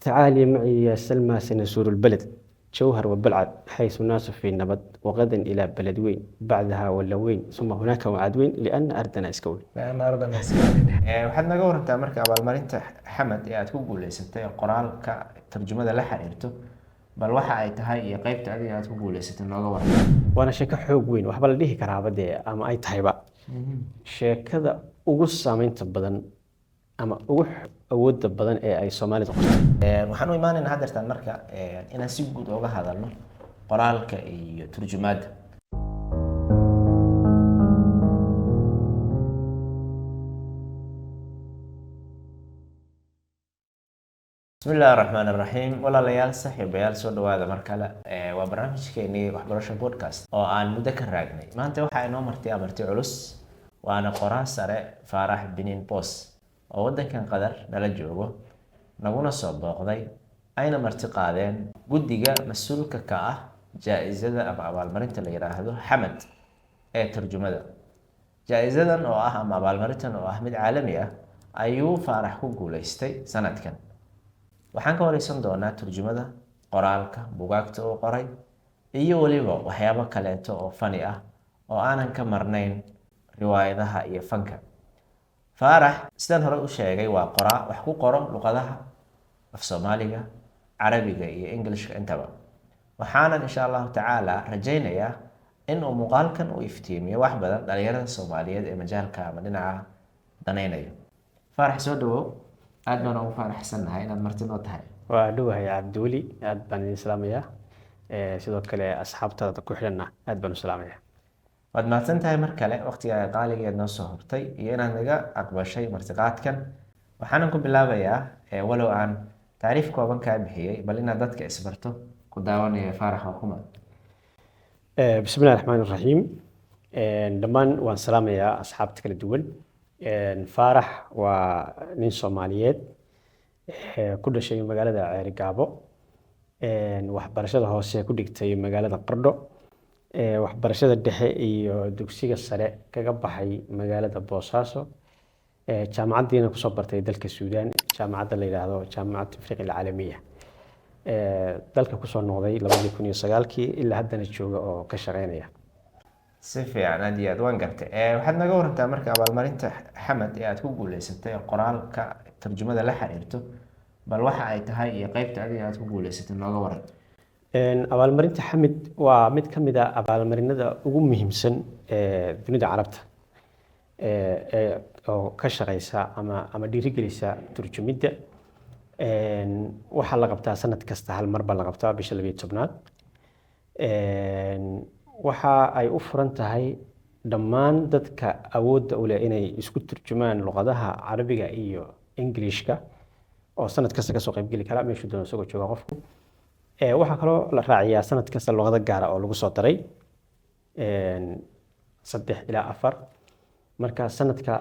تعالي معي يا سلمى سنزور البلد جوهر وبلعد حيث الناس في النبض وغدا إلى بلد وين بعدها ولا وين ثم هناك وعد وين لأن أردنا إسكول. لأن أردنا إسكان waxaad naga warantaa marka abaalmarinta xamad ee aad ku guuleysatay qoraalka tarjumada la xiriirto bal waxa ay tahay iyo qaybta adiga aad ku guuleysatay nooga waran وأنا شيكة حوق وين وحبل ليه كرابة أما أي تهيبة شيكة أقص سامين تبدن أما أروح أود بدن أي سومالي تقصد. waxaan u imaanaynaa haddeertaan marka inaan si guud uga hadalno qoraalka iyo turjumaadda بسم الله الرحمن الرحيم ولا ليال صاحب يال سو دواada mar kale waa barnaamijkeennii waxbarasho podcast oo aan muddo ka raagnay maanta waxa inoo marti culus waana qoraa sare Faarax Binin Boos oo wadankan Qatar nala joogo naguna soo booqday ayna marti qaadeen guddiga mas'uulka ka ah jaa'izada ama abaalmarinta la yiraahdo Xamad ee tarjumada jaa'izadan oo ah ama abaalmarintan oo ah mid caalami ah ayuu Faarax ku guuleystay sanadkan waxaan ka wareysan doonaa turjumada qoraalka buugaagta oo qoray iyo waliba waxyaabo kale oo fani ah oo aanan ka marnayn riwaayadaha iyo fanka Faarax sidaan hore u sheegay waa qoraa wax ku qoro luqadaha af Soomaaliga Carabiga iyo Englishka intaba waxaana insha Allah taala rajaynayaa in uu muuqaalkan u iftiimiyo wax badan dhalinyarada Soomaaliyeed ee majaalka ama dhinaca danaynayo Faarax soo dhawow aad baan ugu faraxsanahay inaad marti noo tahay waa dhawahay Cabdiweli aad baan idin salaamayaa sidoo kale asxaabtada ku xidhanna aad baan u salaamayaa waad mahadsan tahay mar kale waqtiga qaaligeed noo soo hortay iyo inaad naga aqbashay martiqaadkan waxaan ku bilaabayaa walow aan taariif kooban ka bixiyay bal inaad dadka isbarto ku daawanaya Faarax oo kuma bismillaahir rahmaanir rahiim dhamaan waan salaamayaa asxaabta kala duwan Faarax waa nin Soomaaliyeed ku dhashay magaalada Ceerigaabo waxbarashada hoose ku dhigtay magaalada Qardho waxbarashada dhexe iyo dugsiga sare kaga baxay magaalada Boosaaso jaamacadiina ku soo bartay dalka Suudaan jaamacadda la yiraahdo Jaamacadda Afrika Caalamiga dalka ku soo noqday 2009kii ilaa haddana jooga oo ka shaqeynaya si fiican aad iyo aad waan gartay waxaad naga warantaa marka abaalmarinta Xamad ee aad ku guuleysatay qoraalka tarjumada la xiriirto bal waxa ay tahay iyo qaybta adiga aad ku guuleysatay nooga waran abaalmarinta Xamad waa mid ka mid ah abaalmarinada ugu muhiimsan ee dunida Carabta oo ka shaqeysa ama dhiirigelisa turjumida waxa la qabtaa sanad kasta hal mar baa la qabtaa bisha 12aad waxa ay u furan tahay dhammaan dadka awoodda u leh inay isku turjumaan luqadaha Carabiga iyo Englishka oo sanad kasta ka soo qayb gali kara meesha doon soo jooga qofku waxa kaloo la raaciyaa sanad kasta luqada gaar ah oo lagu soo daray 3 ilaa 4 marka sanadka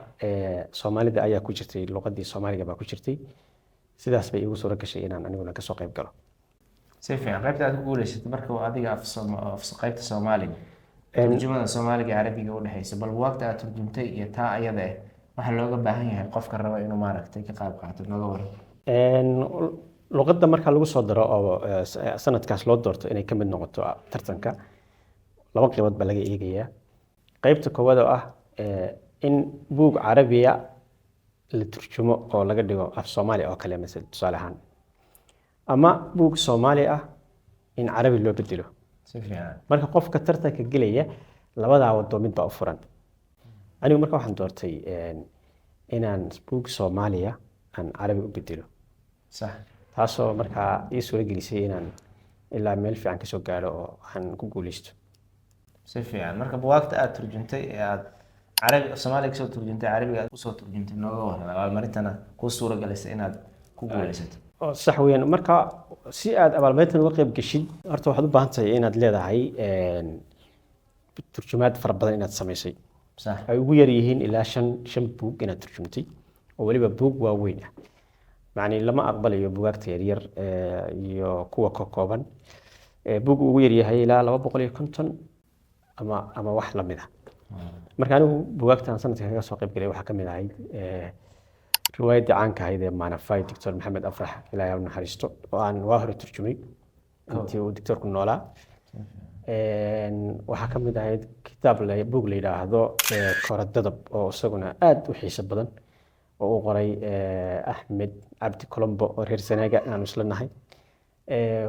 Soomaalida ayaa ku jirtay luqadii Soomaaliga baa ku jirtay sidaas bay igu soo gashay inaan aniguna ka soo qayb galo si fiican qaybta aad ku guuleysatay marka waa adiga af qaybta Soomaaliga turjumada Soomaaliga Carabiga u dhaxaysa bal waqti aad turjumtay iyo taa ayada waxa looga baahan yahay qofka raba inuu maaragtay ka qayb qaato naga waran luqadda marka lagu soo daro oo sanadkaas loo doorto inay ka mid noqoto tartanka laba qaybood baa laga eegayaa qaybta koowaad oo ah in buug Carabiya la turjumo oo laga dhigo af Soomaali oo kale mesela tusaale ahaan ama buug Soomaali ah in Carabi loo bedelo si fiican marka qofka tartanka galaya labada wado mid baa u furan anigu marka waxaan doortay inaan buug Soomaaliya aan Carabi u bedelo sax taasoo marka ii soo gelisay inaan ilaa meel fiican ka soo gaaro oo aan ku guuleysto si fiican marka buugta aad turjuntay ee aad Carabi Soomaaliga soo turjuntay Carabiga aad u soo turjuntay nooga waran abaalmarintana ku suura galisay inaad ku guuleysato صح وين مركا si aad abaalmarintan uga qayb gashid horta waxaad u baahan tahay inaad leedahay turjumaad fara badan inaad sameysay sax ay ugu yar yihiin ilaa 5 buug inaad turjumtay oo waliba buug waaweyn ah macni lama aqbalayo buugaagta yar yar iyo kuwa ka kooban buug ugu yar yahay ilaa 250 ama wax la mid ah marka anigu buugaagtan sanadka kaga soo qayb galay waxa kamid ahayd riwaayadii caanka ahayd ee maanafay doctor maxamed afrax ilaahay ha u naxariisto oo aan waa hore turjumay intii uu doctorku noolaa. waxaa ka mid ahayd kitaab buug la yidhaahdo Korodadab oo isaguna aad u xiiso badan oo uu qoray Axmed Cabdi Colombo oo reer Sanaaga aan isla nahay.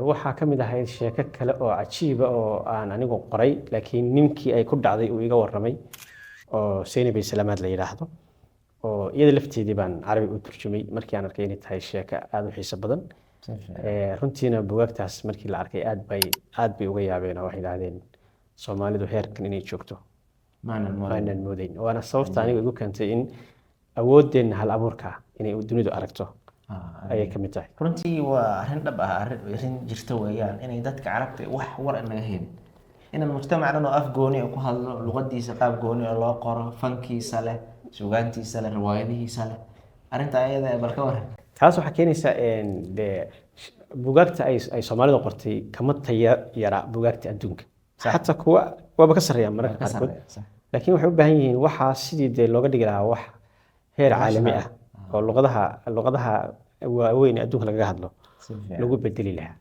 waxaa ka mid ahayd sheeko kale oo cajiiba oo aan anigu qoray laakiin ninkii ay ku dhacday uu iga warramay oo Seynabay Salaamaad la yidhaahdo oo iyada lafteedii baan carabi u turjumay markii aan arkay inay tahay sheeko aad u xiiso badan. runtiina buugaagtaas markii la arkay aad bay uga yaabeen oo waxay yidhaahdeen Soomaalidu heerkan inay joogto maanan moodayn. waana sababta aniga igu keentay in awoodeenna hal abuurka inay dunidu aragto ayay ka mid tahay. runtii waa arrin dhab ah, arrin jirta weeyaan inay dadka carabta wax war naga helin, inaan mujtamac dhan oo af gooni ku hadlo, luqadiisa qaab gooni oo loo qoro, fankiisa leh, suugaantiisa leh, riwaayadihiisa leh. arrinta ayada bal ka waran. taas waxaa keenaysa buugaagta ay Soomaalidu qortay kama taya yara buugaagta adduunka, xataa kuwa waaba ka sarreeyaan mararka qaarkood, laakiin waxay u baahan yihiin waxaa sidii dee looga dhigi lahaa wax heer caalami ah oo luqadaha waaweyn adduunka lagaga hadlo lagu bedeli lahaa.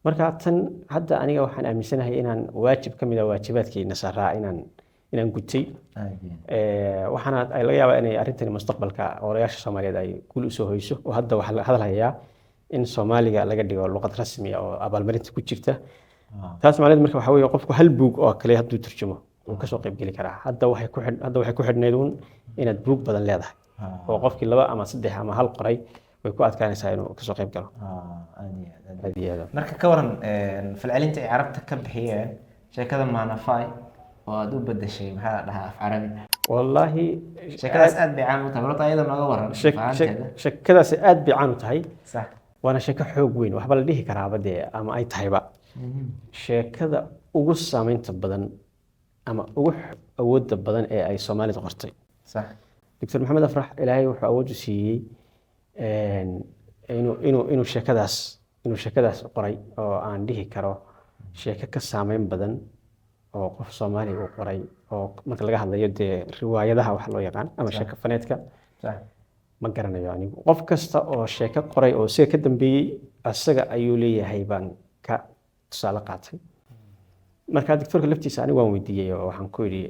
marka tan hadda aniga waxaan aaminsanahay inaan waajib ka mid ah waajibaadkeena saaraa inaan gutay. waxaana ay laga yaabaa inay arrintani mustaqbalka odayaasha Soomaaliyeed ay guul u soo hoyso oo hadda waxaa la hadlayaa in Soomaaliga laga dhigo luqad rasmi ah oo abaalmarinta ku jirta. taas macnaheedu marka waxa weeye qofku hal buug oo kale hadduu turjumo wuu ka soo qayb geli karaa. hadda waxay ku xidhnayd inaad buug badan leedahay oo qofkii 2 ama 3 ama 1 qoray way ku adkaanaysaa inuu ka soo qayb galo. marka ka waran falcelinta ay carabta ka bixiyeen sheekada maanafay oo aad u bedeshay maxaa la dhahaa af carabi. wallaahi sheekadaas aad bay caan u tahay, horta ayada nooga waran sheekadaas aad bay caan u tahay. sax waana sheeko xoog weyn, waxba la dhihi karaaba dee ama ay tahayba sheekada ugu saameynta badan ama ugu awoodda badan ee ay Soomaalidu qortay. sax doctor maxamed afrax ilaahay wuxuu awood u siiyey inuu sheekadaas qoray oo aan dhihi karo sheeko ka saameyn badan oo qof Soomaali uu qoray oo marka laga hadlayo dee riwaayadaha wax loo yaqaan ama sheeko faneedka ma garanayo anigu. qof kasta oo sheeko qoray oo isaga ka dambeeyey asaga ayuu leeyahay baan ka tusaale qaatay. marka doctorka laftiisa anigu waan weydiiyey oo waxaan ku yidhi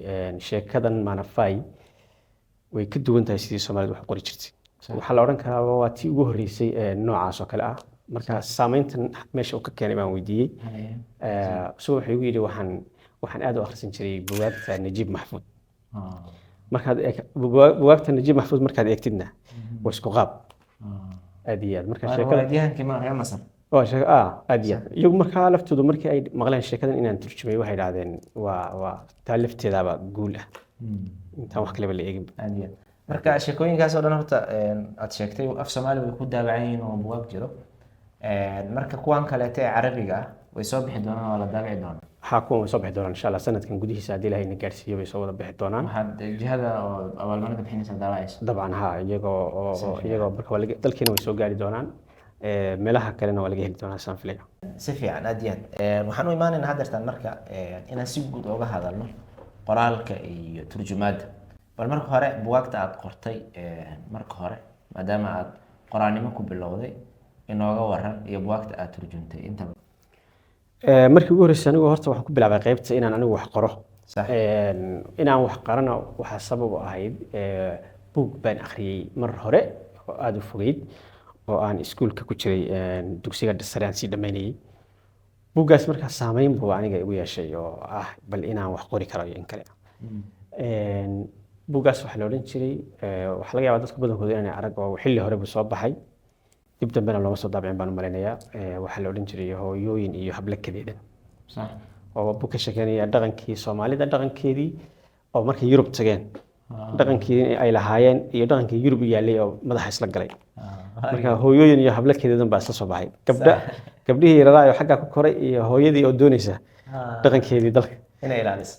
sheekadan maanafay way ka duwan tahay sidii Soomaalidu wax qori jirtay. waxaa la odhan karaa waa tii ugu horreysay noocaas oo kale ah. marka saameyntan meesha uu ka keenay baan weydiiyey. so wuxuu igu yidhi waxaan aad u akhrisan jiray buugaagta Najiib Maxfuud. markaad buugaagta Najiib Maxfuud markaad eegtidna waa isku qaab aad iyo aad. marka sheekada diyahankii ma reer Masar aad iyo aad iyagu markaa laftoodu markii ay maqleen sheekadan inaan turjumay waxay yidhaahdeen waa taa lafteedaaba guul ah intaan wax kaleba la eegin. marka sheekooyinkaas oo dhan horta aad sheegtay af Soomaali way ku daabacan yihiin oo buugaag jiro. marka kuwan kaleete ee carabiga ah way soo bixi doonaan oo la daabici doonaan. kuwan way soo bixi doonaan insha Allah sanadkan gudihiisa haddii Ilaahay na gaarsiiyo way soo wada bixi doonaan. waxaad jihada oo abaalmarinta bixinaysa daawacaysa. dabcan iyagoo marka dalkeena way soo gaari doonaan. meelaha kalena waa laga heli doonaa saan filayo. si fiican aad iyo aad waxaan u imaanaynaa haddeertaan marka inaan si guud uga hadalno qoraalka iyo turjumaadda. bal marka hore buugaagta aad qortay marka hore maadaama aad qoraanimo ku bilowday inooga waran iyo buugaagta aad turjumtay intaba. markii ugu horreysay anigu horta waxaan ku bilaabay qaybta inaan anigu wax qoro. inaan wax qarano waxaa sabab u ahayd buug baan akhriyey mar hore oo aad u fogeyd oo aan iskuulka ku jiray dugsiga sare aan sii dhammaynayay. buuggaas markaa saameyn buu aniga igu yeeshay oo ah bal inaan wax qori karo iyo in kale. buuggaas waxaa la odhan jiray waxaa laga yaabaa dadka badankooda inaan arag oo xilli hore buu soo baxay dib dambena looma soo daabicin baan u malaynayaa. waxaa la odhan jiray hooyooyin iyo hablo kadeedan. oo buug ka sheekeynaya dhaqankii Soomaalida dhaqankeedii oo markay Yurub tageen dhaqankii ay lahaayeen iyo dhaqankii Yurub yaalay oo madaxa isla galay. marka hooyooyin iyo hablo kadeedan baa isla soo baxay. gabdhihii yaradaa oo xagga ku koray iyo hooyadii oo doonaysa dhaqankeedii dalka inay ilaaliso.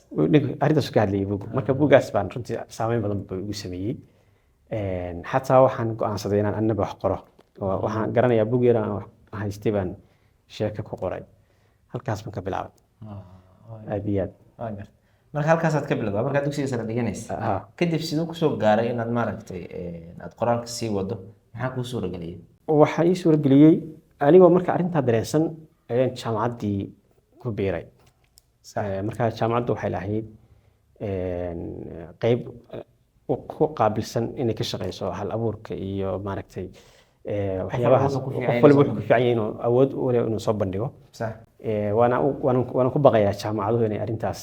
arrintaas ka hadlayay buug. marka buuggaas baan runtii saameyn badan buu igu sameeyey. xataa waxaan go'aansaday inaan annaba wax qoro. waxaan garanayaa buug yar aan haystay baan sheeko ku qoray. halkaas baan ka bilaabay. aad iyo aad. marka halkaasaad ka bilowdaa markaad dugsiga sare dhiganaysa kadib siduu kusoo gaaray inaad maaragtay aad qoraalka sii wado maxaa kuu suurageliyay? waxaa ii suurageliyey anigoo marka arrintaa dareensan ayaan jaamacaddii ku biiray. marka jaamacaddu waxay lahayd qayb ku qaabilsan inay ka shaqeyso hal abuurka iyo maaragtay waxyaabahaas qof walba wuxuu ku fiican yahay inuu awood u leh inuu soo bandhigo. waana ku baqayaa jaamacaduhu inay arrintaas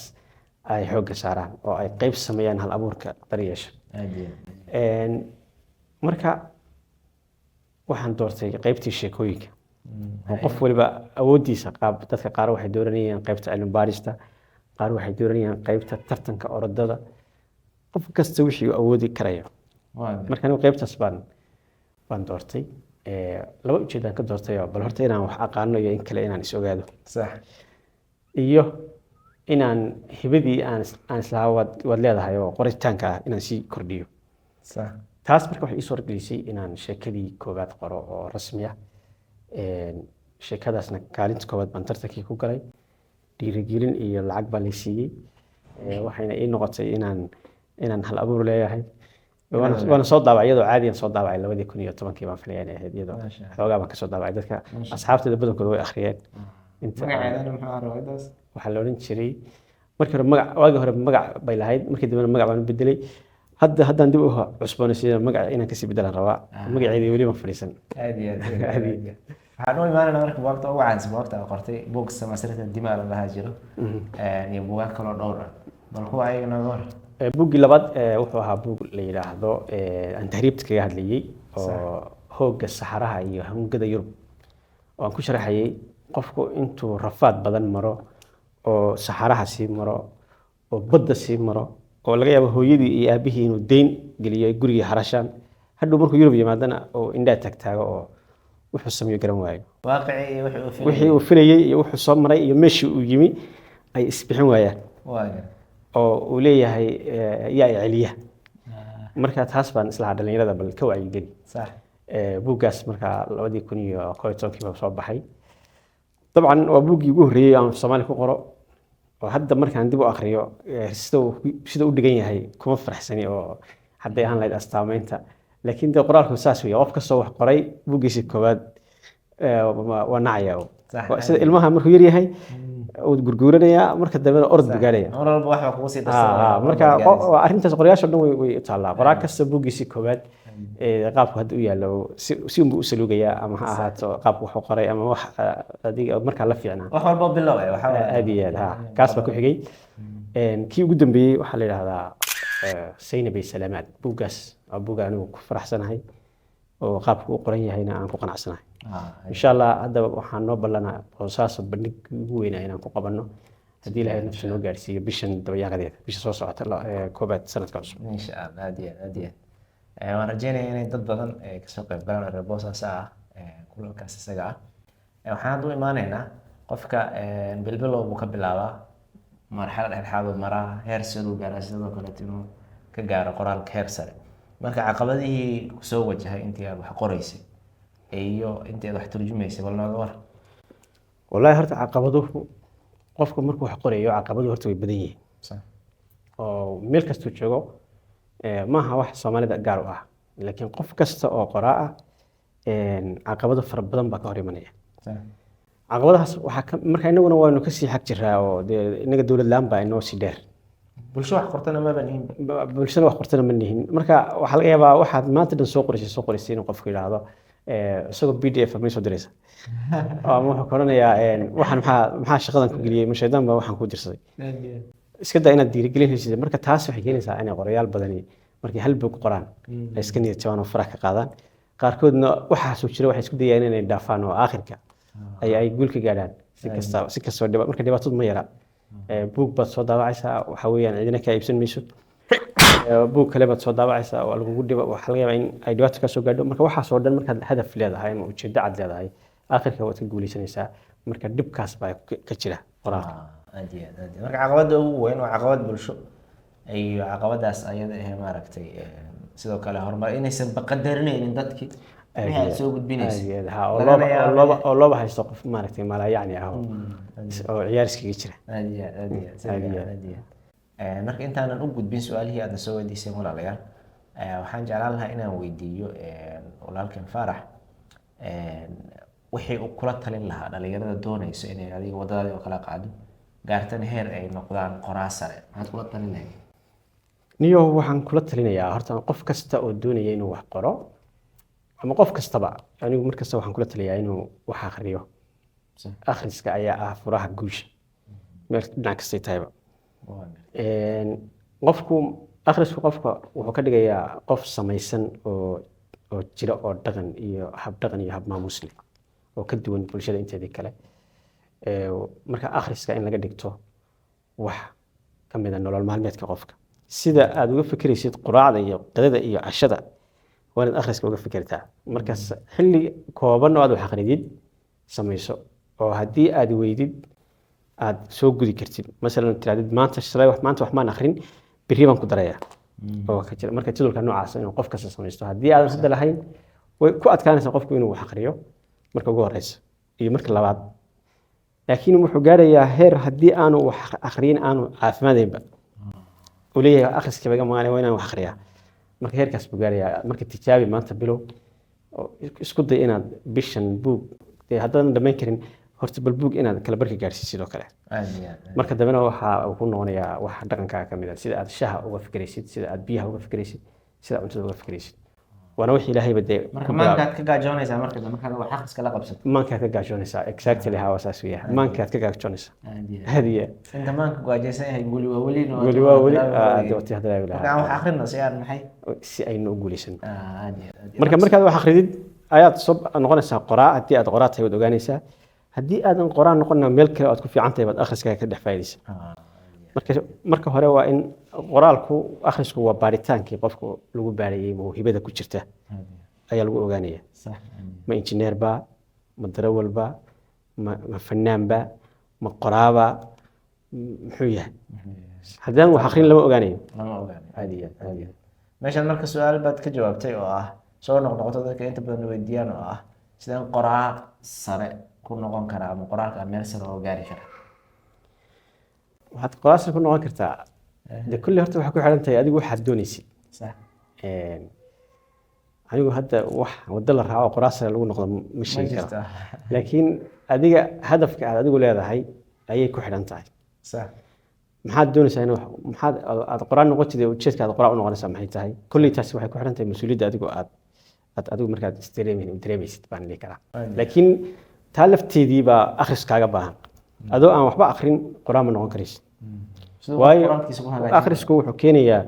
ay xoogga saaraan oo ay qayb sameeyaan hal abuurka daryeesha. marka waxaan doortay qaybtii sheekooyinka oo qof waliba awooddiisa dadka qaar waxay dooranayaan qaybta cilmi baarista, qaar waxay dooranayaan qaybta tartanka orodada, qof kasta wixii uu awoodi karayo. marka anigu qaybtaas baan doortay. laba ujeedaan ka doortay bal horta inaan wax aqaano iyo in kale inaan is ogaado, iyo inaan hibadii aan islahaa waad leedahay oo qoritaanka ah inaan sii kordhiyo. taas marka waxay ii suuragelisay inaan sheekadii koowaad qoro oo rasmi ah. sheekadaasna kaalinta koowaad baan tartankii ku galay, dhiirigelin iyo lacag baa la siiyey. waxayna ii noqotay inaan hal abuur leeyahay. waana soo daabacay iyadoo caadiyan soo daabacay 2010 baan filayaa inay ahayd, iyadoo xoogaa baan kasoo daabacay. dadka asxaabteeda badankooda way akhriyeen. magaceedana muxuu ahaa riwaayadaas? waxaa la odhan jiray markii hore waagii hore magac bay lahayd, markii dambena magac baan u bedelay. haddaan dib u cusboonaysiiyo magaca inaan kasii bedelan rabaa. magaceedii weli ma fadhiisan. aad iyo aad waxaan u imaanaynaa marka buugta ugu caansan buugta aad qortay buug Samasirta Dimaa la dhahaa jiro iyo buugaag kaloo dhowr ah, bal kuwa ayaga nooga war. buuggii labaad wuxuu ahaa buug la yidhaahdo aan tahriibta kaga hadlayey oo hoogga saxaraha iyo hungada Yurub, oo aan ku sharaxayay qofku intuu rafaad badan maro oo saxaraha sii maro oo badda sii maro oo laga yaabo hooyadii iyo aabihii inuu deyn geliyo gurigii harashaan, hadhow markuu Yurub yimaadana oo indhaa tagtaago oo wuxuu sameeyo garan waayo. wixii uu filayay iyo wuxuu soo maray iyo meeshii uu yimi ay isbixin waayaan oo uu leeyahay yaa celiya. marka taas baan islahaa dhalinyarada bal ka wacyigeli. buuggaas marka 2011 baa soo baxay. dabcan waa buuggii ugu horreeyay aan Soomaali ku qoro oo hadda markaan dib u akhriyo sida u dhigan yahay kuma faraxsani oo hadday ahaan lahayd astaameynta, laakiin dee qoraalku saas weeye. qof kastoo wax qoray buuggiisii koowaad waa nacaya sida ilmaha markuu yar yahay uu gurguuranayaa, marka dambena orod buu gaaraya. marka arrintaas qorayaasha dhan way u taallaa. qoraal kasta buuggiisii koowaad qaabku hadda u yaallo si unbuu u saluugayaa, ama ha ahaato qaabku wax u qoray ama wax adiga markaa la fiicnaa. wax walba bilow aad iyo aad kaas baa ku xigay. kii ugu dambeeyey waxaa la yidhaahdaa Saynabay Salaamaad. buuggaas waa buug anigu ku faraxsanahay oo qaabku u qoran yahayna aan ku qanacsanahay. insha Allah hadda waxaan noo ballanaa boosaaso bandhig ugu weynaa inaan ku qabanno haddii Ilaahay nafsi noo gaarsiiyo bishan dabayaaqadeeda, bisha soo socota koobaad sanadka cusub. insha Allah aad iyo aad waan rajeynayaa inay dad badan kasoo qayb galaan reer Boosaaso ah kulankaas isaga ah. waxaan hadda u imaanaynaa qofka bilbilow buu ka bilaabaa, marxalad dhexdhexaad uu maraa, heer sare uu gaaraa, sidoo kale inuu ka gaaro qoraalka heer sare. marka caqabadihii kusoo wajahay intii aad wax qoraysay iyo intii aad wax turjumaysay bal nooga war. wallaahi horta caqabaduhu qofku markuu wax qorayo caqabaduhu horta way badan yihiin oo meel kastuu joogo. maaha wax Soomaalida gaar u ah, laakiin qof kasta oo qoraa ah caqabado fara badan baa ka hor imanaya. caqabadahaas waxaa marka inaguna waanu kasii xag jiraa oo inaga dowlad la-aan baa inoo sii dheer. bulshada wax qortana ma banihin. bulshada wax qortana ma nihin. marka waxaa laga yaabaa waxaad maanta dhan soo qoraysay inuu qofku yidhaahdo isagoo PDF ma soo diraysa ama wuxuu qoranayaa waxaan maxaa shaqadan ku geliyay, ma shaydaan baa waxaan ku dirsaday. iska daa inaad dhiirigelin haysid. marka taas waxay keenaysaa inay qorayaal badani markay hal buug qoraan ay iska niyad jabaan oo farax ka qaadaan. qaarkoodna waxaasoo jira waxay isku dayaan inay dhaafaan oo aakhirka ay guul ka gaadhaan. si kastoo marka dhibaatadu ma yara. buug baad soo daabacaysaa, waxa weeyaan cidina kaa iibsan mayso. buug kale baad soo daabacaysaa oo lagugu dhibo, waxaa laga yaabaa in ay dhibaato ka soo gaadho. marka waxaasoo dhan markaad hadaf leedahay ama ujeeddo cad leedahay aakhirka waad ka guulaysanaysaa. marka dhibkaas baa ka jira qoraalka. marka caqabada ugu weyn waa caqabad bulsho iyo caqabadaas ayada maaragtay sidoo kale horumar inaysan qadarinaynin dadkii waxay soo gudbinaysa oo looba haysto qof maaragtay mala yacni ah oo ciyaar iskaga jira. marka intaanan u gudbin su-aalihii aadna soo weydiiseen walaalayaal, waxaan jeclaan lahaa inaan weydiiyo walaalkan Faarax, wixii uu kula talin lahaa dhalinyarada doonayso inay adiga wadadaadii oo kala qaado gaartana heer ay noqdaan qoraa sare, maxaad kula talin lahayd? niyo waxaan kula talinayaa horta qof kasta oo doonaya inuu wax qoro ama qof kastaba, anigu markasta waxaan kula taliyaa inuu wax akhriyo. akhriska ayaa ah furaha guusha meel dhinac kastay tahayba. akhrisku qofka wuxuu ka dhigayaa qof samaysan oo jira oo dhaqan iyo hab maamuus leh oo ka duwan bulshada inteedii kale. marka akhriska in laga dhigto wax ka mid ah nolol maalmeedka qofka, sida aad uga fikiraysid quraacda iyo qadada iyo cashada, waa inaad akhriska uga fikirtaa. markaas xilli kooban oo aad wax akhridid samayso, oo haddii aad weydid aad soo gudi kartid. masalan tiraadid maanta wax maan akhrin, berri baan ku darayaa. oo ka jira marka jadwalka noocaas inuu qof kasta samaysto. haddii aadan hadda lahayn, way ku adkaanaysaa qofku inuu wax akhriyo marka ugu horeysa iyo marka labaad. laakiin wuxuu gaarayaa heer haddii aanu wax akhriyin aanu caafimaadaynba, uu leeyahay akhriska baga maqanay waa inaan wax akhriyaa. marka heerkaas buu gaarayaa. marka tijaabi maanta bilow, isku day inaad bishan buug, haddaadan dhammayn karin horta bal buug inaad kala barka gaarsiisid sidoo kale. marka dambena waxa uu ku noqonayaa wax dhaqankaaga ka mid ah, sida aad shaha uga fikiraysid, sida aad biyaha uga fikiraysid, sida cuntada uga fikiraysid. waana wixii ilaahayba dee marka maankaad ka gaajoonaysaa markaad wax akhriska la qabsato. maankaad ka gaajoonaysaa. exactly how saas u yahay. maankaad ka gaajoonaysaa. hadiya inta maanka gaajaysan yahay weli dooti hadda la marka aan wax akhrino si aan maxay si aynu u guulaysan. markaad wax akhridid ayaad soo noqonaysaa qoraa. haddii aad qoraa tahay waad ogaanaysaa. haddii aadan qoraan noqonna meel kale aad ku fiican tahay baad akhriskaaga ka dhex faa'idaysaa. marka hore waa in akhrisku waa baaritaankii qofku lagu baarayay mawhibada ku jirta ayaa lagu ogaanaya. ma injineer baa, ma darawal baa, ma fanaan baa, ma qoraaba, muxuu yahay? haddaan wax akhrin lama ogaanayo. meeshaan marka su-aal baad ka jawaabtay oo ah soo noqnoqoto dadka inta badan weydiiyaan oo ah sidaan qoraa sare ku noqon karaa ama qoraalka meel sare oo gaari karaa? waxaad qoraasna ku noqon kartaa de kulli horta waxay ku xiran tahay adigu waxaad doonaysid. anigu hadda wax waddo la raaco qoraasna lagu noqdo ma sheegi karo, laakiin adiga hadafka aad adigu leedahay ayay ku xiran tahay. maxaad doonaysaa aad qoraan noqotid ee ujeedka aad qoraa u noqonaysaa maxay tahay? kulli taasi waxay ku xiran tahay mas-uuliyadda adigu markaad dareemaysid baan dhihi karaa. laakiin taa lafteedii baa akhriskaaga baahan. adoo aan waxba akhrin qoraan ma noqon karaysid. waayo akhrisku wuxuu keenayaa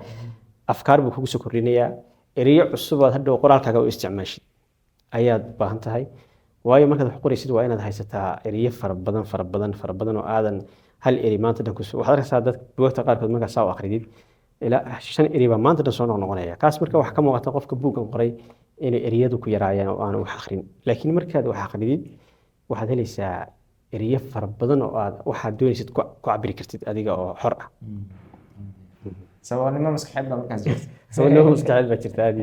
afkaar buu kugu soo kordhinayaa. ereyo cusub aad hadhow qoraalkaaga u isticmaashid ayaad baahan tahay. waayo markaad wax qoraysid waa inaad haysataa ereyo fara badan oo aadan hal eri maanta dhan waxaad arkaysaa dad buugta qaarkood markaa saa u akhridid ilaa 5 eri baa maanta dhan soo noqnoqonaya. kaas marka wax ka muuqata qofka buuggan qoray inay ereyadu ku yaraayaan oo aan wax akhrin. laakiin markaad wax akhridid waxaad helaysaa ereyo fara badan oo aad waxaad doonaysid ku cabiri kartid adiga oo xor ah. saboolnimo maskaxeed baa markaas jirta. saboolnimo maskaxeed baa jirta aad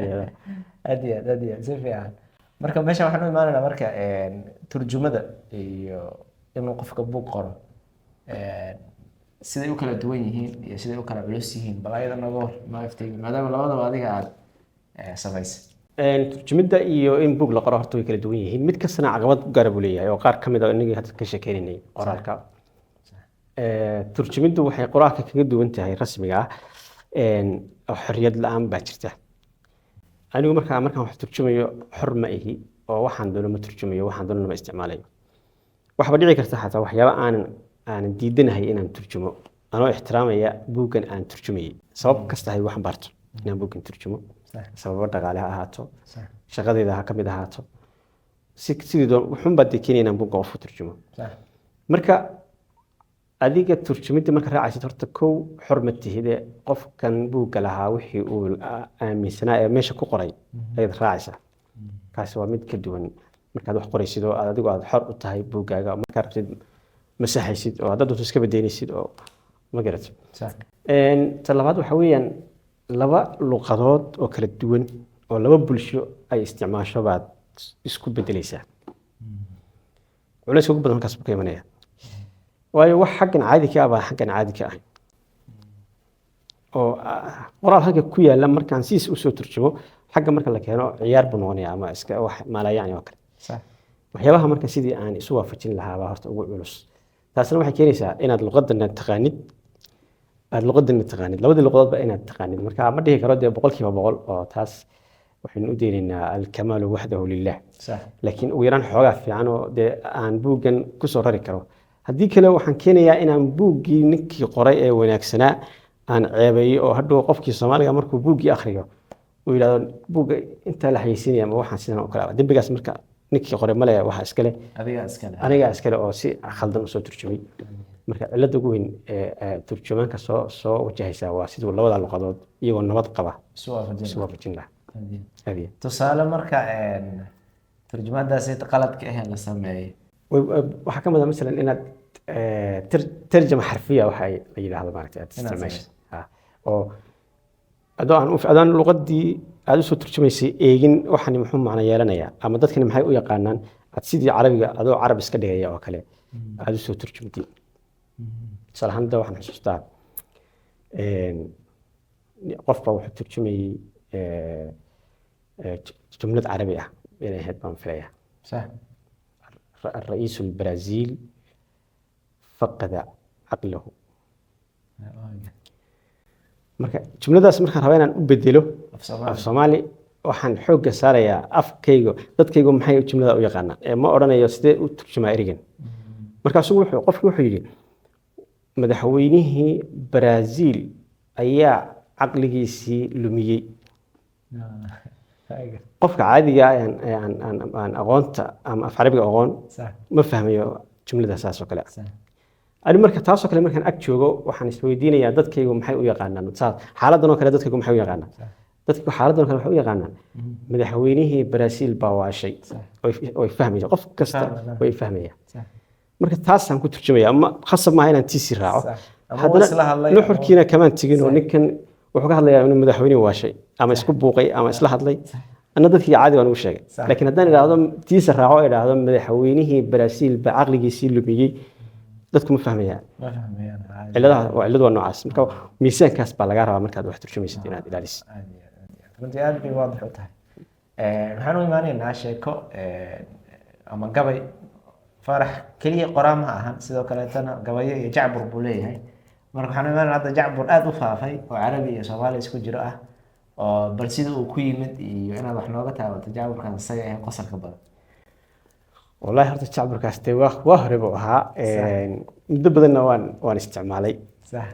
iyo aad si fiican. marka meesha waxaan u imaanaynaa marka turjumada iyo inuu qofka buug qoro siday u kala duwan yihiin iyo siday u kala culus yihiin bal ayada nooga hor noo iftiimi maadaama labadaba adiga aad samaysay. turjumada iyo in buug la qoro horta way kala duwan yihiin. mid kastana caqabad gaar buu leeyahay oo qaar ka mid ah inagii hadda ka sheekeynay qoraalka. turjumadu waxay qoraalka kaga duwan tahay rasmiga ah oo xorriyad la'aan baa jirta. anigu markaan wax turjumayo xor ma ihi oo waxaan doono ma turjumayo, waxaan doono ma isticmaalayo. waxba dhici karta xataa waxyaabo aanan diidanahay inaan turjumo anoo ixtiraamaya buuggan aan turjumayay. sabab kasta hay waxaan barto inaan buuggan turjumo. sababo dhaqaale ha ahaato, shaqadayda ha ka mid ahaato, sidii doon wuxuun baad keenaya inaan buugga qof u turjumo. marka adiga turjumida marka raacaysid horta kow xor ma tihide qofkan buugga lahaa wixii uu aaminsanaa ee meesha ku qoray ayaad raacaysaa. kaasi waa mid ka duwan markaad wax qoraysid oo adigu aad xor u tahay buuggaaga. markaad rabtid masaxaysid oo haddaad iska bedeynaysid oo ma garato. ta labaad waxa weeyaan laba luqadood oo kala duwan oo laba bulsho ay isticmaasho baad isku bedelaysaa. culayska ugu badan halkaas buu ka imanaya. waayo wax xaggan caadi ka ah baa xaggan caadi ka ahayn. oo qoraal halka ku yaala markaan siis u soo turjumo xagga marka la keeno ciyaar buu noqonayaa ama iska wax maalayaan oo kale sax waxyaabaha marka sidii aan isu waafajin lahaa baa horta ugu culus taasna waxay keenaysaa inaad luqadana taqaanid labadii luqadoodba inaad taqaanid marka ma dhihi karo dee 100% oo taas waxaynu u deenaynaa alkamaalu waxdahu lilah sax laakiin ugu yaraan xoogaa fiican oo dee aan buuggan ku soo rari karo haddii kale waxaan keenayaa inaan buuggii ninkii qoray ee wanaagsanaa aan ceebeeyo oo hadhow qofkii Soomaaliga markuu buuggii akhriyo uu yiraahdo buugga inta la xayeysiinaya ma waxaan sidan oo kale dambigaas marka ninkii qoray male waxa iskale aniga iskale oo si khaldan u soo turjumay marka cilada ugu weyn ee turjumaanka soo wajahaysa waa sidoo labada luqadood iyagoo nabad qaba isu waafajin lahaa هذه tusaale marka turjumadaasi qaladka ah la sameeyay waxa ka mid ah mesela inaad tarjuma xarfiya waxa la yiraahdo maaragtay aad isticmaasho oo adaan luqadii aad soo turjumaysay eegin waxani muxuu macna yeelanayaa ama dadkani maxay u yaqaanaan aad sidii carabiga adoo carab iska dhigaya oo kale aad soo turjumtay salaamada waxaan xasuustaa qofba wuxuu turjumayay جملة عربية يعني هاد فيها صح الرئيس البرازيل فقد عقله marka jumladaas markaan rabaa inaan u bedelo af Soomaali waxaan xoogga saarayaa afkayga dadkaygu maxay jumlada u yaqaanaan ma oranayo sidee u turjumaa erigan markaas qofku wuxuu yiri madaxweynihii Brazil ayaa caqligiisii lumiyay qofka caadiga aan aqoonta ama af carabiga aqoon ma fahmayo jumlada saas oo kale ani marka taas oo kale markaan ag joogo waxaan isweydiinayaa dadkaygu maxay u yaqaanaan xaaladan oo kale dadkaygu maxay u yaqaanaan dadku xaaladan oo kale waxay u yaqaanaan madaxweynihii Brazil baa waashay oo fahmaya qof kasta way fahmaya marka taas aan ku turjumaya ama khasab ma inaan tiisi raaco haddana nuxurkiina kamaan tigin oo ninkan wuxuu ka hadlayaa inuu madaxweyne waashay ama isku buuqay ama isla hadlay anna dadkii caadi waan u sheegay laakiin haddaan iraahdo tiisa raaco iraahdo madaxweynihii Brazil ba caqligiisii lumiyay dadku ma fahmayaan ciladu waa noocaas marka miisaankaas baa laga rabaa markaad wax turjumaysid inaad ilaaliso runtii aad bay waadix u tahay waxaan u imaanaynaa sheeko ama gabay farax keliya qoraa ma ahan sidoo kaleetana gabayo iyo jacbur buu leeyahay marka waxaan u imaanaynaa hadda jacbur aad u faafay oo carabi iyo Soomaali isku jiro ah oo bal sida uu ku yimid iyo inaad wax nooga taabato jacburkan isaga ah qosalka badan والله horta jacburkaas tee waa hore buu ahaa muddo badanna waan isticmaalay sax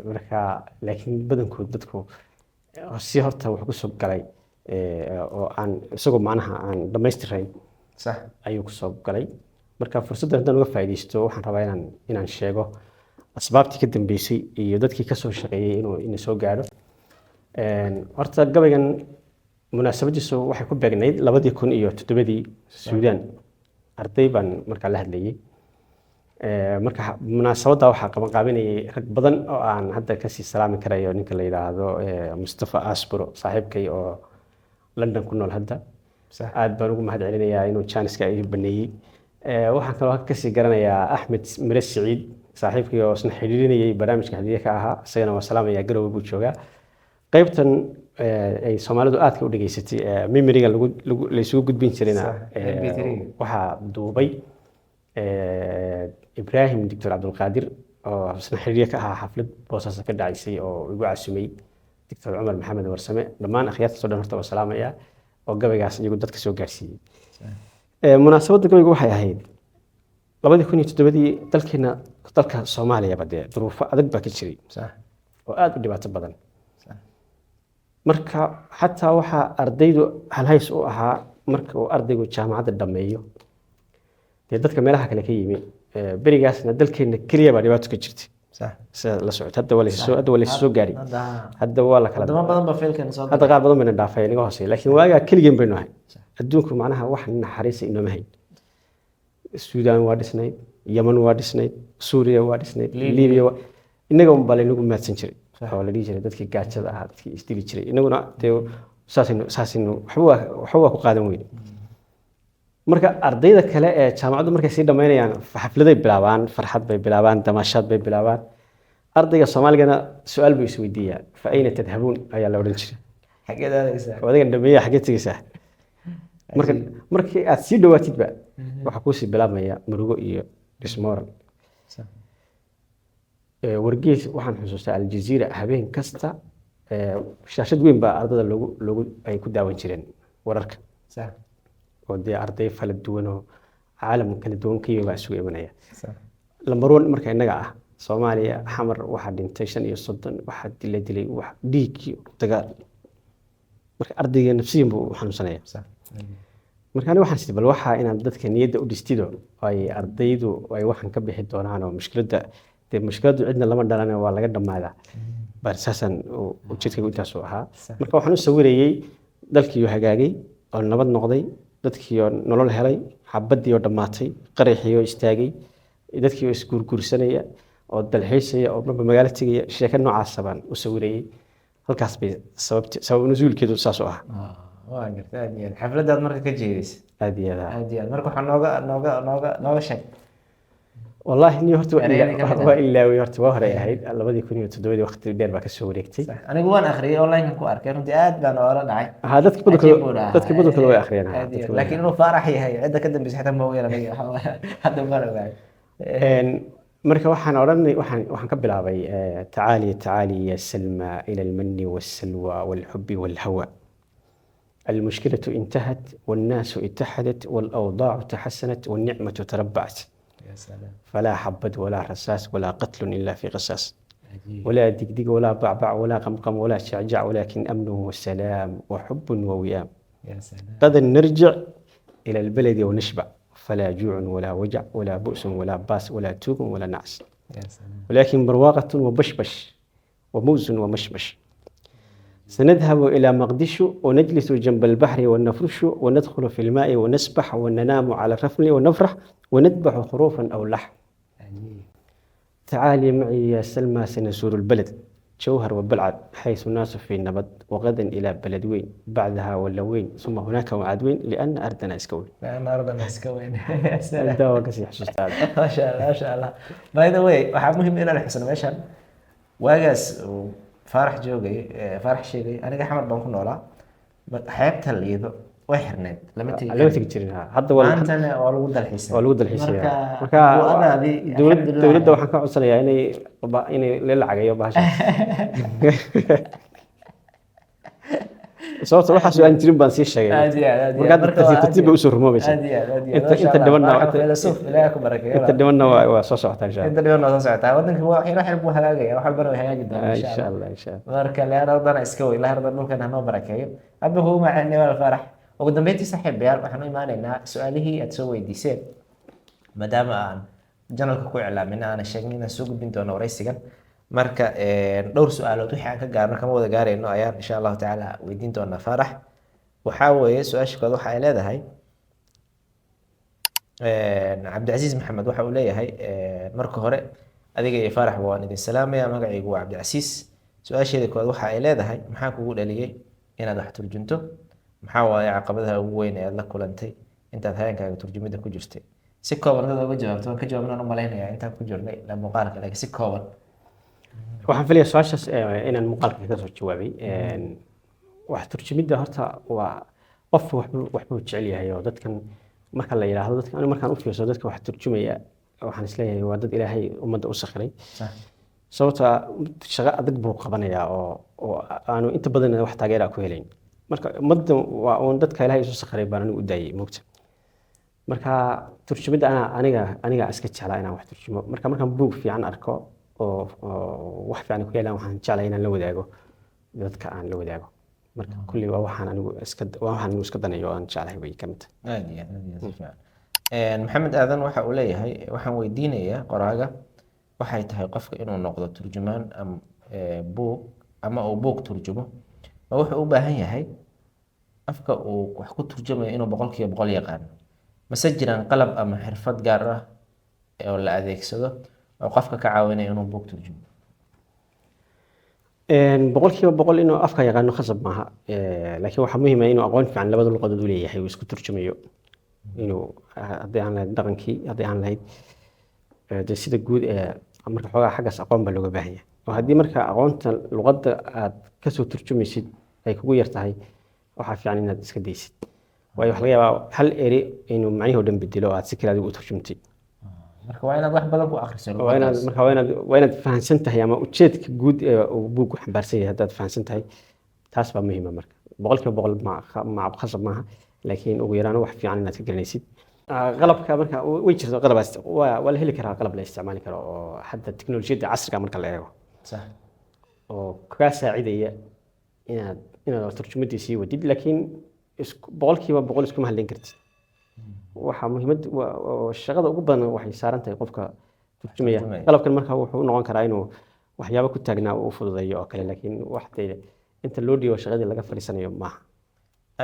marka laakiin badankood dadku si horta wax ku soo galay oo aan isagoo macnaha aan dhameystirayn sax ayuu ku soo galay marka fursaddan haddaan uga faa'iideysto waxaan rabaa inaan sheego asbaabtii ka dambeysay iyo dadkii ka soo shaqeeyay inuu soo gaaro horta gabaygan munaasabadiisu waxay ku beegnayd 2007 Suudaan arday baan markaa la hadlayay marka munaasabada waxaa qabanqaabinayay rag badan oo aan hadda ka sii salaami karayo ninka la yiraahdo Mustafa Asburo saaxiibkay oo London ku nool hadda aad baan ugu mahad celinayaa inuu chance-ka ay baneeyay waxaan kaloo ka sii garanayaa Axmed Mire Saciid saaxiibkay oo isna xiriirinayay barnaamijka hadiye ka ahaa isagana waa salaamaya garow buu joogaa qaybtan ay Soomaalidu aad ka u dhageysatay memory-ga la isugu gudbin jirayna waxa duubay Ibrahim Dr. Abdul Qadir oo isna xiriir ka ahaa xaflad boosas ka dhacaysay oo igu casumay Dr. Umar Maxamed Warsame dhamaan akhyarta soo dhan horta waa salaamaya oo gabaygaas iyagu dadka soo gaarsiiyay munaasabada gabaygu waxay ahayd 2007 dalka Soomaaliya badee duruufo adag baa ka jiray oo aad u dhibaato badan marka xataa waxa ardaydu halhays u ahaa marka uu ardaygu jaamacadda dhameeyo dadka meelaha kale ka yimi berigaasna dalkeena kaliya baa dhibaato ka jirtay sax la socod hadda wala soo gaari hadda waa la kala badan ba feelkan soo hadda qaar badan bayna dhaafay inaga hooseey laakiin waaga kaliya baynu ahay adduunku macnaha wax naxariis inoo hayn Suudaan waa dhisnay Yemen waa dhisnay Suuriya waa dhisnay Liibiya inaga un baa inagu maadsan jiray oo la dhigay dadkii gaajada ah dadkii isdili jiray inaguna saasinu waxba ku qaadan weyn marka ardayda kale ee jaamacaddu markay sii dhameynayaan xafladay bilaabaan farxad bay bilaabaan damaashaad bay bilaabaan ardayga Soomaaligana su'aal buu isweydiiyaa fa ayna tadhabuun ayaa la oran jiray xageed aadaysaa wadagan dhameeya xagee tegaysaa markii aad sii dhawaatidba waxa ku sii bilaabmaya murugo iyo dismoral wargeys waxaan xusuustaa Aljazeera habeen kasta shaashad weyn baa ardada lagu ay ku daawan jireen wararka sax oo dee arday kala duwan oo caalam kala duwan ka yimid isugu imanaya lambar 1 marka inaga ah Soomaaliya xamar waxa dhintay 35 waxa dilay wax dhiig dagaal marka ardayga nafsiyan buu xanuunsanaya marka aniga waxaan sidii bal waxa inaan dadka niyadda u dhistido ay ardaydu ay waxan ka bixi doonaan oo mushkiladu cidna lama dhalan waa laga dhamaadaa barsaasan ujeedkaygu intaas oo ahaa marka waxaan u sawirayay dalkii oo hagaagay oo nabad noqday dadkii oo nolol helay xabadii oo dhamaatay qaraxii oo istaagay dadkii oo isguurguursanaya oo dalxiisaya oo magaalo tagaya sheeko noocaas baan u sawirayay halkaas bay sabab nasuulkeedu saas oo ah waa gartaa xafladaad marka ka jeedisay aad iyo aad marka waxa nooga sheeg والله إني هرت وإلا ويرت وهري هيد الله بدي يكون يتدوي وقت دير بقى السوريكتي أنا جوان آخري أونلاين كو أركان أنت قاعد بنا ولا نعي هذا تكبدو كل آخرين لكن إنه فرح هي عندك كده بس حتى مويا لما هذا مرة بعد مركب وحن قبل عبي تعالي يا سلمى إلى المن والسلوى والحب والهوى المشكلة انتهت والناس اتحدت والأوضاع تحسنت والنعمة تربعت فلا حبد ولا رصاص ولا قتل إلا في قصاص ولا دقدق ولا بعبع ولا قمقم ولا شعجع ولكن أمن وسلام وحب ووئام غدا نرجع إلى البلد ونشبع فلا جوع ولا وجع ولا بؤس ولا باس ولا توب ولا نعس ولكن برواقة وبشبش وموز ومشمش سنذهب إلى مقدشو ونجلس جنب البحر ونفرش وندخل في الماء ونسبح وننام على الرفل ونفرح وندبح خروفا أو لحم تعالي معي يا سلمى سنزور البلد جوهر وبلعد حيث الناس في النبض وغدا إلى بلد وين بعدها ولا وين ثم هناك وعد وين لأن أرضنا إسكوين لأن أرضنا إسكوين ده وقسي حسوس تعالى ما شاء الله ما شاء الله باي ذا واي waxaa muhiim in aan xusno meeshan waagaas farax joogay farax sheegay aniga xamar baan ku noolaa xeebta liido way xirneed lama tagi jirin hadda maantana waa lagu dalxiisay marka dowladda waxaan ka codsanayaa inay la lacagayo bahasha sababta waxa soo aan jirin baan sii sheegay marka tartiib u soo rumoobaysa inta dhimanna waa soo socotaa insha inta dhimanna soo socotaa wadanka waa xiro xirb waa hagaagaya wax walbana way hagaagi doonaa insha Allah marka leeradana iska way leeradana dhulkan hanoo barakeeyo abba huu macnaa wal farax ugu dambeyntii saaxiibayaal waxaan u imaanaynaa su'aalihii aad soo weydiiseen maadaama aan janalka ku iclaamin aan sheegin inaan soo gudbin doono wareysigan marka dhowr su'aalood wixii aan ka gaarno kama wada gaarayno ayaan insha Allah taala weydiin doonaa farax waxa weeye su'aasha kooda waxa ay leedahay Cabdicasiis Maxamed waxa uu leeyahay marka hore adiga iyo farax waan idin salaamaya magacaygu waa Cabdicasiis su'aasheeda kooda waxa ay leedahay maxaa kugu dhaliyay inaad wax turjunto maxaa waaye caqabadaha ugu weyn ee aad la kulantay intaad habeenkaaga turjumada ku jirtay si kooban dad uga jawaabto waan ka jawaabnaan u malaynayaa intaan ku jirnay la muuqaalka laakiin si kooban waxaan filayaa su'aashaas inaan muuqaalka ka soo jawaabay wax turjumida horta waa qof waxbuu jecel yahay oo dadkan marka la yiraahdo dadka aniga markaan u fiirsado dadka wax turjumaya waxaan isleeyahay waa dad ilaahay ummadda u sakhiray sababta shaqo adag buu qabanayaa oo aanu inta badan wax taageera ku helayn marka ummadda waa uun dadka ilaahay isu sakhiray baan anigu u daayay moogta marka turjumada aniga iska jeclaa inaan wax turjumo markaan buug fiican arko oo wax fiican ku yeelan waxaan jeclaa inaan la wadaago dadka aan la wadaago marka kulli waa waxaan anigu iska danayo aan jeclahay way kamid maxamed aadan waxa uu leeyahay waxaan weydiinayaa qoraaga waxay tahay qofka inuu noqdo turjumaan buug ama uu buug turjumo ma wuxuu u baahan yahay afka uu wax ku turjumayo inuu 100% yaqaan mase jiraan qalab ama xirfad gaar ah oo la adeegsado oo qofka ka caawinaya inuu buug turjumo 100% inuu afka yaqaano khasab maaha laakiin waxa muhiim ah inuu aqoon fiican labada luqadood u leeyahay oo isku turjumayo inuu haddii aan lahayd dhaqankii haddii aan lahayd sida guud marka xoogaa xaggaas aqoon baa looga baahan yahay oo haddii marka aqoonta luqadda aad kasoo turjumaysid ay kugu yar tahay waxaa fiican inaad iska daysid waayo waxa laga yaabaa hal eri inuu macnihii oo dhan bedelo oo aad si kale adigu u turjumtay marka waa inaad wax badan ku akhriso waa inaad fahansan tahay ama ujeedka guud ee uu buuggu xambaarsan yahay haddaad fahansan tahay taas baa muhiima marka boqolkiiba boqol ma khasab maaha laakiin ugu yaraan wax fiican inaad ka garanaysid qalabka marka way jirto qalab waa la heli karaa qalab la isticmaali karo oo hadda teknolojiyadda casriga marka la eego sax oo kaa saacidaya inaad turjumadii sii wadid laakiin boqolkiiba boqol iskuma hadlayn kartid waxaa muhiimad shaqada ugu badan waxay saaran tahay qofka turjumaya qalabkan marka wuxuu noqon karaa inuu waxyaabo ku taagnaa uu fududeeyo oo kale laakiin waxtay inta loo dhiibo shaqadii laga fadhiisanayo maaha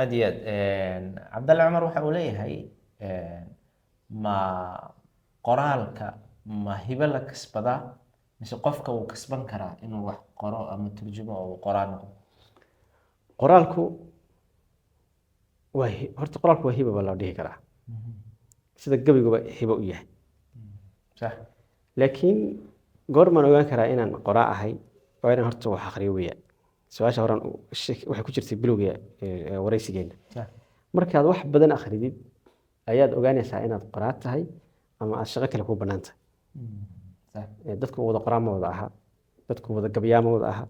aad iyo aad cabdalle cumar waxa uu leeyahay ma qoraalka ma hibo la kasbadaa mise qofka wuu kasban karaa inuu wax qoro ama turjumo oo qoraal noqdo qoraalku horta qoraalku waa hibo baa loo dhihi karaa sida gabiguba hibo u yahay sax laakiin goormaan ogaan karaa inaan qoraa ahay waa inaan horta wax akhriyo weeyaan su-aasha horan waxay ku jirtay bilowga waraysigeena markaad wax badan akhridid ayaad ogaanaysaa inaad qoraa tahay ama aad shaqo kale ku bannaan tahay dadku wada qoraa ma wada aha dadku wada gabyaa ma wada aha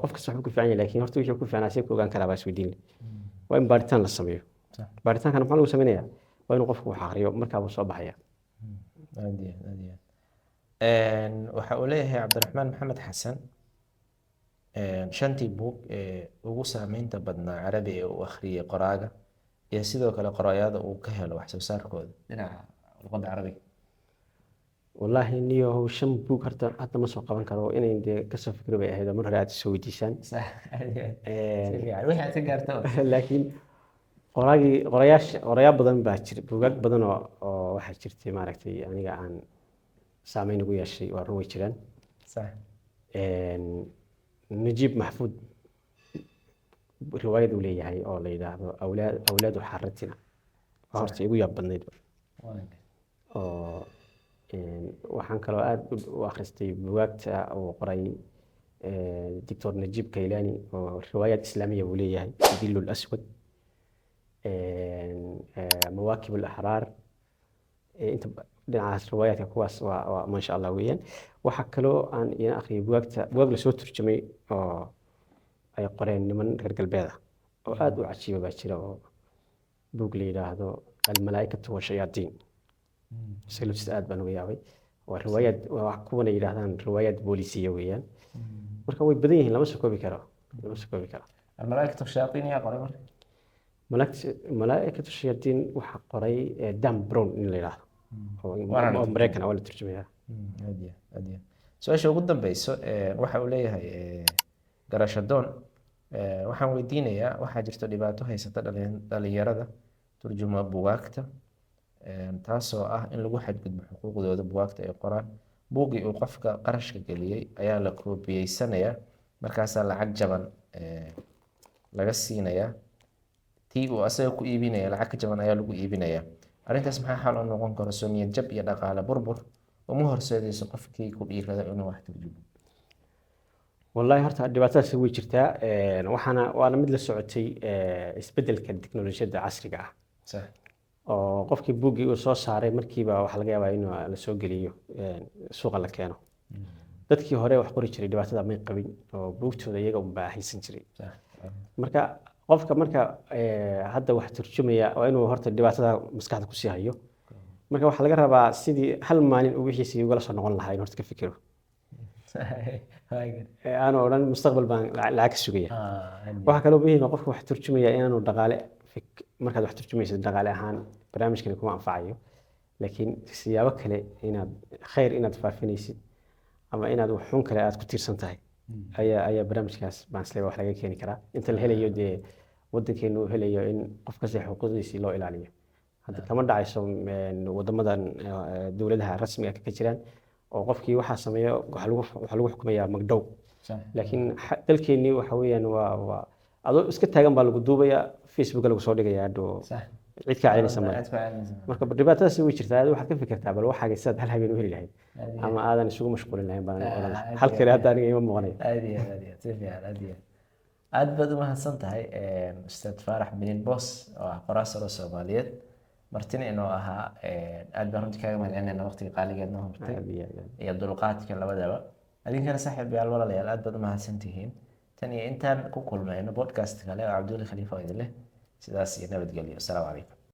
qof kasta wuxuu ku fiican yahay laakiin horta wixii ku fiicnaa see ku ogaan karaa baa isweydiin leh waa in baaritaan la sameeyo baaritaankana maxaa lagu sameynayaa waa inuu qofku wax akhriyo markaa buu soo baxaya waxa uu leeyahay cabdiraxmaan maxamed xasan shantii buug ee ugu saameynta badnaa carabi ee uu akhriyay qoraaga iyo sidoo kale qorayada uu ka helo wax soo saarkooda dhinaca luqadda carabiga wallaahi niyo shan buug hadda ma soo qaban karo inay dee kasoo fikri bay ahayd mar hore aad soo weydiisaan wixii aad ka gaarto laakiin qorayaa badan baa jira buugaag badan oo waxaa jirtay maaragtay aniga aan saameyn ugu yeeshay waa run way jiraan najiib maxfuud riwaayad uu leeyahay oo la yidhaahdo awlaadu xaratina waa horta igu yaab badnayd oo waxaan kaloo aada u akhristay bugaagta uu qoray doctor najiib kaylani oo riwaayad islaamiya buu leeyahay dilu laswad mawaakib alaxraar inta dhinacaas riwaayaadka kuwaas waa maasha allah weeyaan waxaa kaloo aan ina akhriyay bugaag lasoo turjumay oo ay qoreen niman reer galbeed ah oo aada u cajiiba baa jira oo buug la yidhaahdo almalaaikatu washayaadiin salus aad baan uga yaabay waa riwaayad kuwana yidhaahdaan riwaayad boolisiya weeyaan marka way badan yihiin lama soo koobi karo almalaaikatu shayaaiin yaa qoray marka malaaikatu shayaadiin waxaa qoray dan brown in la yidhaahdo oo mareykan waa la turjumaya su-aasha ugu dambeyso waxa uu leeyahay garashadoon waxaan weydiinayaa waxaa jirto dhibaato haysata dhalinyarada turjuma bugaagta taasoo ah in lagu xadgudbo xuquuqdooda bugaagta ay qoraan buuggii uu qofka qarashka geliyey ayaa la koobiyeysanayaa markaasaa lacag jaban laga siinayaa tii uu asaga ku iibinaya lacag ka jaban ayaa lagu iibinayaa arrintaas maxaa xal u noqon karo soomiyad jab iyo dhaqaale burbur uma horseedayso qofkii ku dhiirada inuu wax turjumo wallaahi horta dhibaatadaas way jirtaa waana mid la socotay isbeddelka teknolojiyadda casriga ah oo qofkii buuggii uu soo saaray markiiba waxaa laga yaabaa in la soo geliyo suuqa la keeno dadkii hore wax qori jiray dhibaatada may qabin oo buugtooda iyaga unbaa haysan jiray marka qofka hadda wax turjumaya waa inuu horta dhibaatada maskaxda kusii hayo marka waxaa laga rabaa sidii hal maalin uu wixiisii ugala soo noqon lahaa in horta ka fikiro aanu odhan mustaqbal baan lacag ka sugaya waxaa kaloo muhiim qofka wax turjumaya inaanu dhaqaale markaad wax turjumaysid dhaqaale ahaan barnaamijkani kuma anfacayo laakiin siyaabo kale khayr inaad faafinaysid ama inaad waxun kale aad ku tiirsan tahay ayaa barnaamijkaas baan isleeyahay wax laga keeni karaa inta la helayo dee waddankeenu uu helayo in qof kasta xuquuqdiisii loo ilaaliyo hadda kama dhacayso wadamadan dowladaha rasmiga ka jiraan oo qofkii waxaa sameeyo waxaa lagu xukumayaa magdhow laakiin dalkeennii waxa weeyaan waa adoo iska taagan baa lagu duubayaa facebook lagu soo dhigayaa hadhow cid ka celinaysa male aad ku celinaysa marka dhibaatadaasi way jirtaa adigu waxaad ka fikirtaa bal waxaaga sidaad hal habeen u heli lahayd ama aadan isugu mashquulin lahayn baan oran lahaa hal kale hadda aniga ima muuqanayo aad iyo aad si fiican aad baad u mahadsan tahay ustaad faarax binin boos oo ah qoraa sare oo Soomaaliyeed martina inuu ahaa aad baan runtii kaaga mahadcelinayna waqtiga qaaligeed noo hortay iyo dulqaadka labadaba adinkana saaxiibayaal walaalayaal aad baad u mahadsantihiin tan iyo intaan ku kulmayno podcast kale oo Cabdulla Khalifa idin leh sidaas iyo nabadgelyo assalaamu calaykum